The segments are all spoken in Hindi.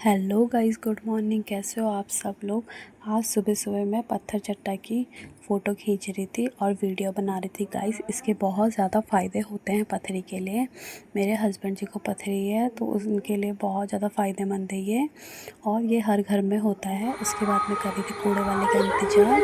Hello guys, good morning. कैसे हो आप सब लोग। आज सुबह सुबह मैं पत्थर चट्टा की फ़ोटो खींच रही थी और वीडियो बना रही थी। गाइस, इसके बहुत ज़्यादा फ़ायदे होते हैं पथरी के लिए। मेरे हस्बैंड जी को पथरी है तो उनके लिए बहुत ज़्यादा फ़ायदेमंद है ये, और ये हर घर में होता है। उसके बाद मैं कर रही थी कूड़े वाले का इंतज़ार,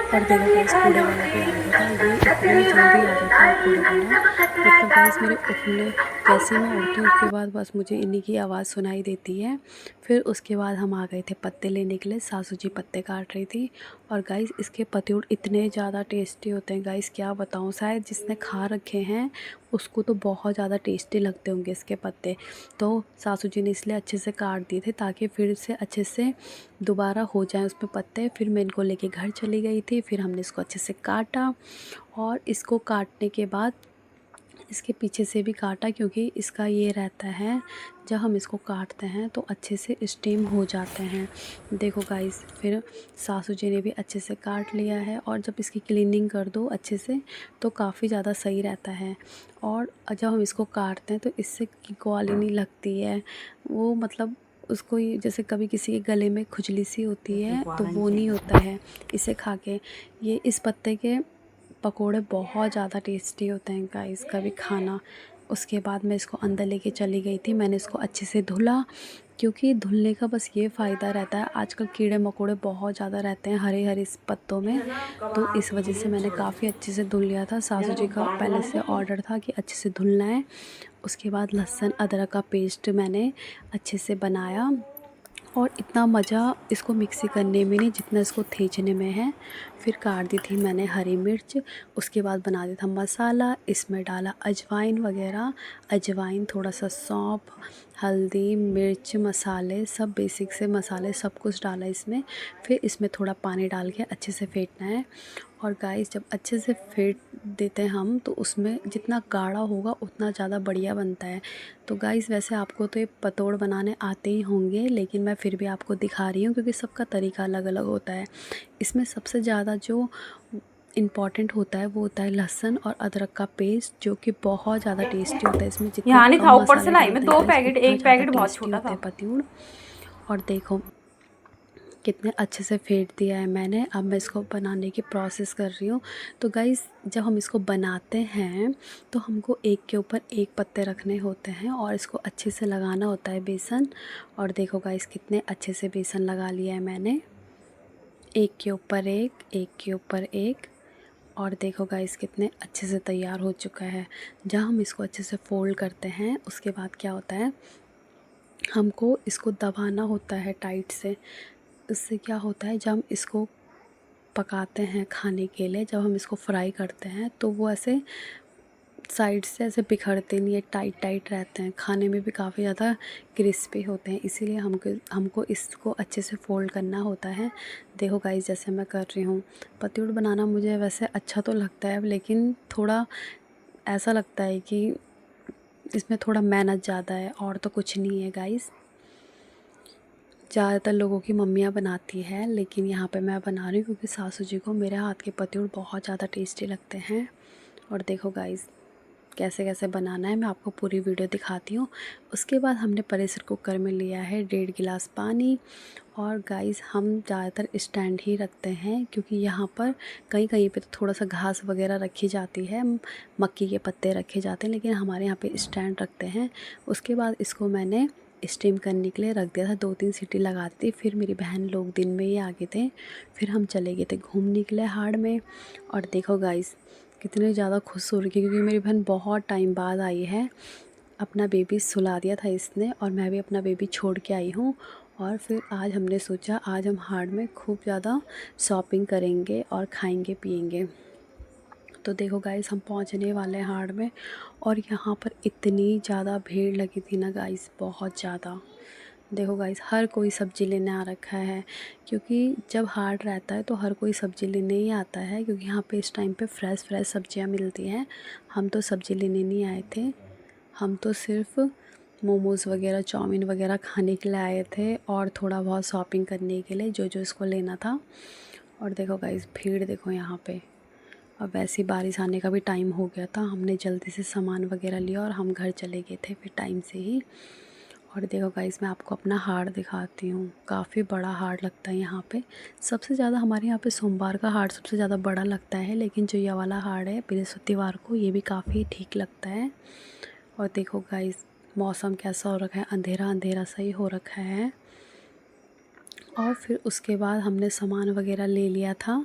और देखो गाइस, कूड़े वाला भी आ गया था। ये इतनी जल्दी आ जाता है कूड़े वाला, मतलब गाइस मेरे उठने, जैसे ही मैं उठती हूँ उसके बाद बस मुझे इन्हीं की आवाज़ सुनाई देती है। फिर उसके बाद हम आ गए थे पत्ते लेने के लिए। सासू जी पत्ते काट रही थी। और गाइस, इसके पत्ते इतने ज़्यादा टेस्टी होते हैं गाइस, क्या बताऊँ। शायद जिसने खा रखे हैं उसको तो बहुत ज़्यादा टेस्टी लगते होंगे इसके पत्ते। तो सासू जी ने इसलिए अच्छे से काट दिए थे ताकि फिर से अच्छे से दोबारा हो जाए उसमें पत्ते। फिर मैं इनको लेके घर चली गई थी। फिर हमने इसको अच्छे से काटा, और इसको काटने के बाद इसके पीछे से भी काटा, क्योंकि इसका ये रहता है जब हम इसको काटते हैं तो अच्छे से स्टीम हो जाते हैं। देखो गाइस, फिर सासू जी ने भी अच्छे से काट लिया है, और जब इसकी क्लीनिंग कर दो अच्छे से तो काफ़ी ज़्यादा सही रहता है। और जब हम इसको काटते हैं तो इससे किकवाली नहीं लगती है वो, मतलब उसको ये जैसे कभी किसी के गले में खुजली सी होती है तो वो नहीं होता है इसे खा के। ये इस पत्ते के पकोड़े बहुत ज़्यादा टेस्टी होते हैं गाइस, कभी खाना। उसके बाद मैं इसको अंदर लेके चली गई थी। मैंने इसको अच्छे से धुला, क्योंकि धुलने का बस ये फ़ायदा रहता है, आजकल कीड़े मकोड़े बहुत ज़्यादा रहते हैं हरे हरे इस पत्तों में, तो इस वजह से मैंने काफ़ी अच्छे से धुल लिया था। सासू जी का पहले से ऑर्डर था कि अच्छे से धुलना है। उसके बाद लहसुन अदरक का पेस्ट मैंने अच्छे से बनाया, और इतना मज़ा इसको मिक्सी करने में नहीं जितना इसको थेचने में है। फिर काट दी थी मैंने हरी मिर्च। उसके बाद बना दिया था मसाला, इसमें डाला अजवाइन वगैरह, अजवाइन, थोड़ा सा सौंफ, हल्दी, मिर्च, मसाले, सब बेसिक से मसाले सब कुछ डाला इसमें। फिर इसमें थोड़ा पानी डाल के अच्छे से फेंटना है। और गाइस, जब अच्छे से फेंट देते हैं हम तो उसमें जितना गाढ़ा होगा उतना ज़्यादा बढ़िया बनता है। तो गाइस, वैसे आपको तो ये पतोड़ बनाने आते ही होंगे, लेकिन मैं फिर भी आपको दिखा रही हूँ क्योंकि सबका तरीका अलग अलग होता है। इसमें सबसे ज़्यादा जो इम्पॉर्टेंट होता है वो होता है लहसुन और अदरक का पेस्ट, जो कि बहुत ज़्यादा टेस्टी होता है। इसमें जितना यहाँ नहीं था, कम ऊपर से मसाले लाई मैं डालते हैं दो गाइस पैकेट, उतना एक ज़्यादा पैकेट बहुत टेस्टी छोटा होते था। हैं पतिउड़। और देखो कितने अच्छे से फेंट दिया है मैंने। अब मैं इसको बनाने की प्रोसेस कर रही हूँ। तो गाइस, जब हम इसको बनाते हैं तो हमको एक के ऊपर एक पत्ते रखने होते हैं और इसको अच्छे से लगाना होता है बेसन। और देखो गाइस, कितने अच्छे से बेसन लगा लिया है मैंने, एक के ऊपर एक, एक के ऊपर एक। और देखो गाइस, कितने अच्छे से तैयार हो चुका है। जब हम इसको अच्छे से फोल्ड करते हैं उसके बाद क्या होता है, हमको इसको दबाना होता है टाइट से। इससे क्या होता है, जब हम इसको पकाते हैं खाने के लिए, जब हम इसको फ्राई करते हैं तो वो ऐसे साइड से ऐसे बिखरते नहीं है, टाइट टाइट रहते हैं, खाने में भी काफ़ी ज़्यादा क्रिस्पी होते हैं। इसीलिए हमको इसको अच्छे से फोल्ड करना होता है। देखो गाइस, जैसे मैं कर रही हूँ। पतिउड़ बनाना मुझे वैसे अच्छा तो लगता है, लेकिन थोड़ा ऐसा लगता है कि इसमें थोड़ा मेहनत ज़्यादा है, और तो कुछ नहीं है गाइस। ज़्यादातर लोगों की मम्मियाँ बनाती है, लेकिन यहाँ पे मैं बना रही हूँ क्योंकि सासू जी को मेरे हाथ के पतिउड़ बहुत ज़्यादा टेस्टी लगते हैं। और देखो गाइस, कैसे कैसे बनाना है मैं आपको पूरी वीडियो दिखाती हूँ। उसके बाद हमने प्रेशर कुकर में लिया है 1.5 गिलास पानी। और गाइस, हम ज़्यादातर स्टैंड ही रखते हैं क्योंकि यहाँ पर कहीं कहीं पे तो थोड़ा सा घास वगैरह रखी जाती है, मक्की के पत्ते रखे जाते हैं, लेकिन हमारे यहाँ पे स्टैंड रखते हैं। उसके बाद इसको मैंने स्टीम करने के लिए रख दिया था, 2-3 सीटी लगा दी थी। फिर मेरी बहन लोग दिन में ही आ गए थे। फिर हम चले गए थे घूमने के लिए हाड़ में। और देखो गाइस, कितने ज़्यादा खुश हो रही थी क्योंकि मेरी बहन बहुत टाइम बाद आई है। अपना बेबी सुला दिया था इसने, और मैं भी अपना बेबी छोड़ के आई हूँ। और फिर आज हमने सोचा आज हम हाड़ में खूब ज़्यादा शॉपिंग करेंगे और खाएंगे पिएंगे। तो देखो गाइस, हम पहुंचने वाले हैं हाड़ में, और यहाँ पर इतनी ज़्यादा भीड़ लगी थी ना गाइस, बहुत ज़्यादा। देखो गाइस, हर कोई सब्ज़ी लेने आ रखा है, क्योंकि जब हाट रहता है तो हर कोई सब्ज़ी लेने ही आता है, क्योंकि यहाँ पे इस टाइम पे फ्रेश फ्रेश सब्जियाँ मिलती हैं। हम तो सब्ज़ी लेने नहीं आए थे, हम तो सिर्फ मोमोज़ वगैरह, चाउमीन वगैरह खाने के लिए आए थे, और थोड़ा बहुत शॉपिंग करने के लिए जो जो इसको लेना था। और देखो गाइस, भीड़ देखो यहाँ पे। अब वैसी बारिश आने का भी टाइम हो गया था, हमने जल्दी से सामान वगैरह लिया और हम घर चले गए थे फिर टाइम से ही। और देखो गाइस मैं आपको अपना हाट दिखाती हूँ, काफ़ी बड़ा हाट लगता है यहाँ पे। सबसे ज़्यादा हमारे यहाँ पे सोमवार का हाट सबसे ज़्यादा बड़ा लगता है, लेकिन जो ये वाला हाट है बृहस्पतिवार को, ये भी काफ़ी ठीक लगता है। और देखो गाइस मौसम कैसा हो रखा है, अंधेरा अंधेरा सा ही हो रखा है। और फिर उसके बाद हमने सामान वगैरह ले लिया था,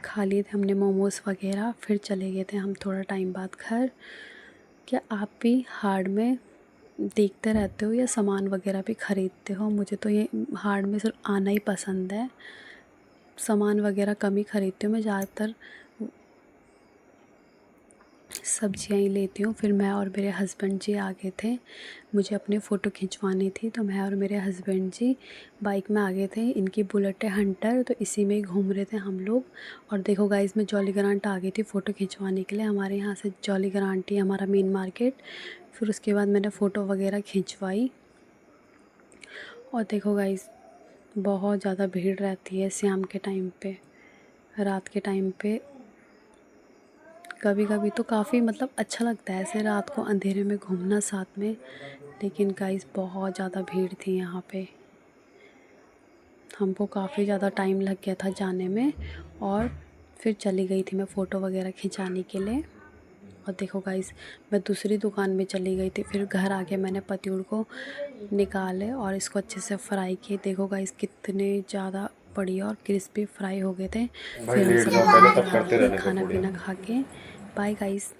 खा लिए थे हमने मोमोज़ वगैरह। फिर चले गए थे हम थोड़ा टाइम बाद घर। क्या आप भी हाट में देखते रहते हो या सामान वगैरह भी ख़रीदते हो? मुझे तो ये हाट में सिर्फ आना ही पसंद है, सामान वगैरह कम ही ख़रीदती हूँ मैं, ज़्यादातर सब्जियाँ ही लेती हूँ। फिर मैं और मेरे हस्बैंड जी आ गए थे, मुझे अपनी फ़ोटो खिंचवानी थी, तो मैं और मेरे हस्बैंड जी बाइक में आ गए थे। इनकी बुलेट है हंटर, तो इसी में ही घूम रहे थे हम लोग। और देखो गाइस मैं जॉली ग्रांट आ गई थी फ़ोटो खिंचवाने के लिए। हमारे यहाँ से जॉली ग्रांट ही हमारा मेन मार्केट। फिर उसके बाद मैंने फ़ोटो वगैरह खिंचवाई। और देखो गाइस बहुत ज़्यादा भीड़ रहती है शाम के टाइम पे, रात के टाइम पे। कभी कभी तो काफ़ी मतलब अच्छा लगता है ऐसे रात को अंधेरे में घूमना साथ में, लेकिन गाइस बहुत ज़्यादा भीड़ थी यहाँ पे। हमको काफ़ी ज़्यादा टाइम लग गया था जाने में। और फिर चली गई थी मैं फ़ोटो वगैरह खिंचाने के लिए। और देखो गाइस मैं दूसरी दुकान में चली गई थी। फिर घर आके मैंने पतिउड़ को निकाले और इसको अच्छे से फ्राई किए। देखो गाइस कितने ज़्यादा बढ़िया और क्रिस्पी फ्राई हो गए थे। भाई फिर हम लेट सब जाओ, लोग पहले घर तब आ करते गए रहने दो खाना थोड़ी। पीना खा के। Bye guys.